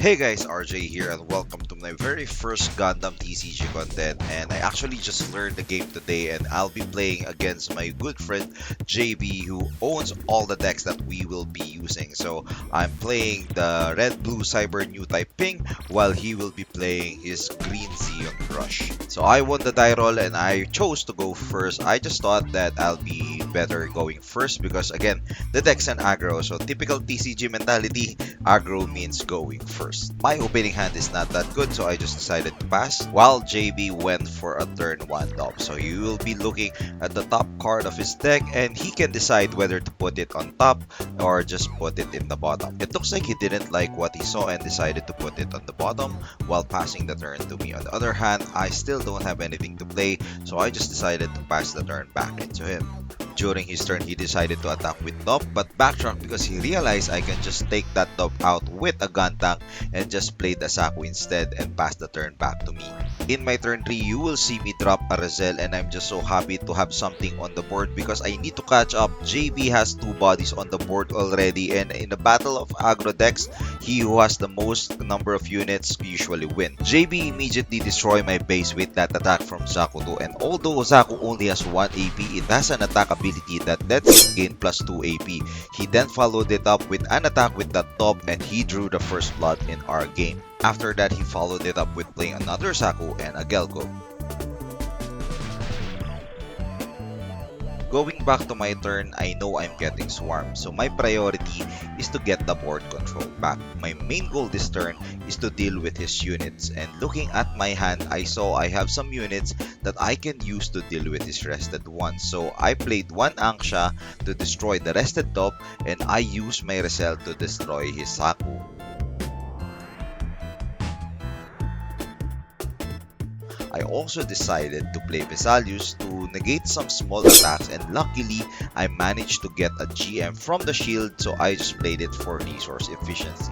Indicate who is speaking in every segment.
Speaker 1: Hey guys, RJ here and welcome to my very first Gundam TCG content, and I actually just learned the game today and I'll be playing against my good friend JB who owns all the decks that we will be using. So I'm playing the red blue cyber Newtype ping while he will be playing his green Zeon Rush. So I won the die roll and I chose to go first. I just thought that I'll be better going first because again the deck's an aggro, so typical TCG mentality, aggro means going first. My opening hand is not that good, so I just decided to pass, while JB went for a turn 1 top. So you will be looking at the top card of his deck, and he can decide whether to put it on top or just put it in the bottom. It looks like he didn't like what he saw and decided to put it on the bottom while passing the turn to me. On the other hand, I still don't have anything to play, so I just decided to pass the turn back into him. During his turn, he decided to attack with top, but backtracked because he realized I can just take that top out with a gun tank and just play the Saku instead and pass the turn back to me. In my turn 3, you will see me drop a Razel, and I'm just so happy to have something on the board because I need to catch up. JB has 2 bodies on the board already, and in the battle of aggro decks, he who has the most number of units usually win. JB immediately destroyed my base with that attack from Zaku 2, and although Zaku only has 1 AP, it has an attack ability that lets him gain plus 2 AP. He then followed it up with an attack with the top, and he drew the first blood in our game. After that, he followed it up with playing another Saku and a Gelgo. Going back to my turn, I know I'm getting swarmed, so my priority is to get the board control back. My main goal this turn is to deal with his units, and looking at my hand, I saw I have some units that I can use to deal with his rested ones. So I played one Anksha to destroy the rested top, and I used my Resel to destroy his Saku. I also decided to play Vesalius to negate some small attacks, and luckily I managed to get a GM from the shield, so I just played it for resource efficiency.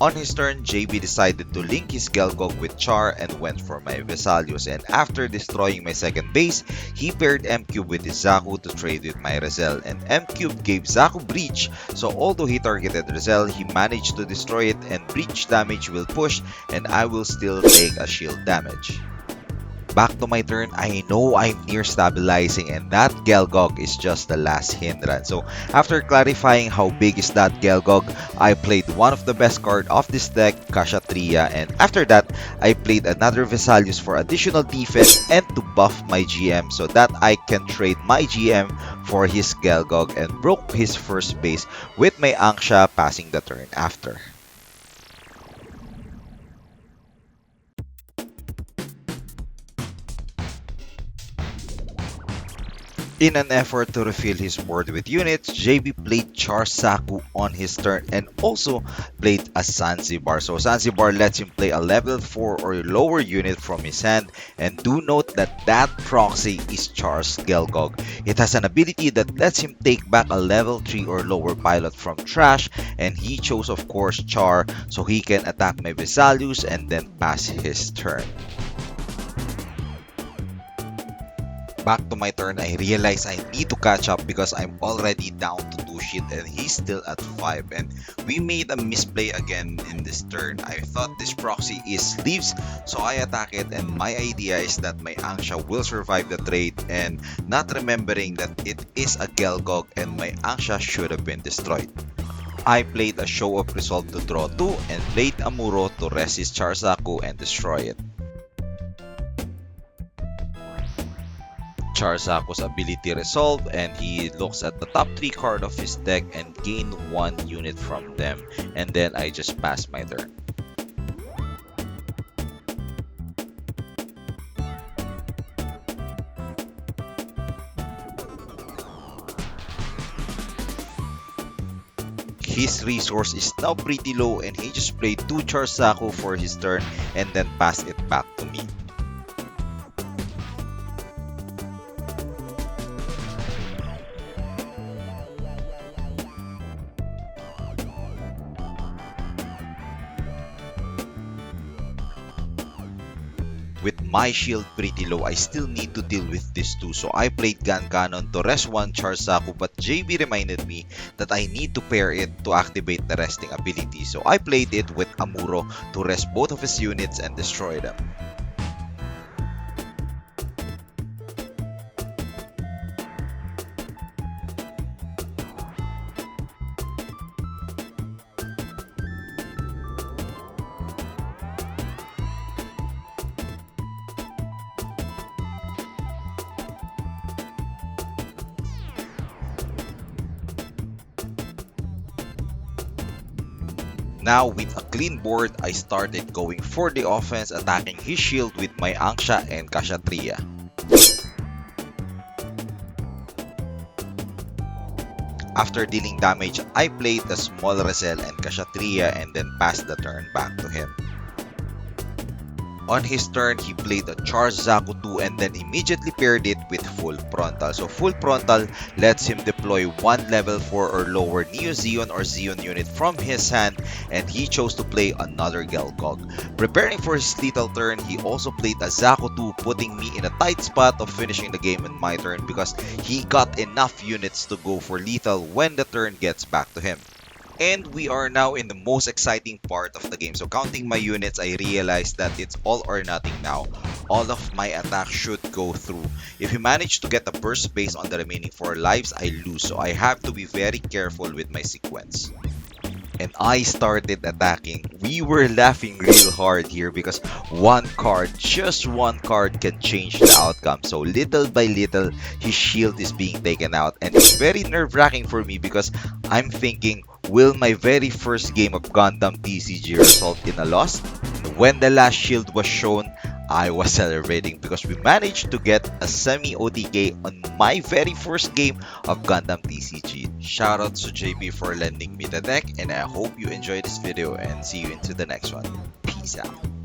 Speaker 1: On his turn, JB decided to link his Gelgog with Char and went for my Vesalius, and after destroying my second base, he paired M-Cube with his Zaku to trade with my Razel, and M-Cube gave Zaku Breach, so although he targeted Razel, he managed to destroy it, and Breach damage will push and I will still take a shield damage. Back to my turn, I know I'm near stabilizing, and that Gelgog is just the last hindrance. So after clarifying how big is that Gelgog, I played one of the best card of this deck, Kashatria, and after that, I played another Vesalius for additional defense and to buff my GM so that I can trade my GM for his Gelgog, and broke his first base with my Anksha passing the turn after. In an effort to refill his board with units, JB played Char Saku on his turn and also played a Zanzibar. So Zanzibar lets him play a level 4 or lower unit from his hand, and do note that that proxy is Char's Gelgog. It has an ability that lets him take back a level 3 or lower pilot from trash, and he chose of course Char so he can attack my Vesalius and then pass his turn. Back to my turn, I realize I need to catch up because I'm already down to 2 shield and he's still at 5, and we made a misplay again in this turn. I thought this proxy is leaves, so I attack it, and my idea is that my Anksha will survive the trade, and not remembering that it is a Gelgog and my Anksha should have been destroyed. I played a Show of Resolve to draw 2 and played a Muro to resist Charzaku and destroy it. Charzaku's ability resolve, and he looks at the top 3 card of his deck and gain 1 unit from them, and then I just pass my turn. His resource is now pretty low, and he just played 2 Charzaku for his turn and then passed it back to me. with my shield pretty low, I still need to deal with this too. So I played Gun Cannon to rest one Charge Zaku, but JB reminded me that I need to pair it to activate the resting ability. So I played it with Amuro to rest both of his units and destroy them. Now with a clean board, I started going for the offense, attacking his shield with my Anksha and Kshatriya. After dealing damage, I played a small Razel and Kshatriya and then passed the turn back to him. On his turn, he played a Charge Zaku 2 and then immediately paired it with Full Frontal. So Full Frontal lets him deploy one level 4 or lower Neo Zeon or Zeon unit from his hand, and he chose to play another Gelgog. Preparing for his lethal turn, he also played a Zaku 2, putting me in a tight spot of finishing the game in my turn because he got enough units to go for lethal when the turn gets back to him. And we are now in the most exciting part of the game. So counting my units, I realized that it's all or nothing now. All of my attacks should go through. If you manage to get a burst based on the remaining 4 lives, I lose. So I have to be very careful with my sequence. And I started attacking. We were laughing real hard here because one card, just one card, can change the outcome. So little by little, his shield is being taken out. And it's very nerve-wracking for me because I'm thinking, will my very first game of Gundam TCG result in a loss? When the last shield was shown, I was celebrating because we managed to get a semi-OTK on my very first game of Gundam TCG. Shoutouts to JB for lending me the deck, and I hope you enjoyed this video and see you into the next one. Peace out.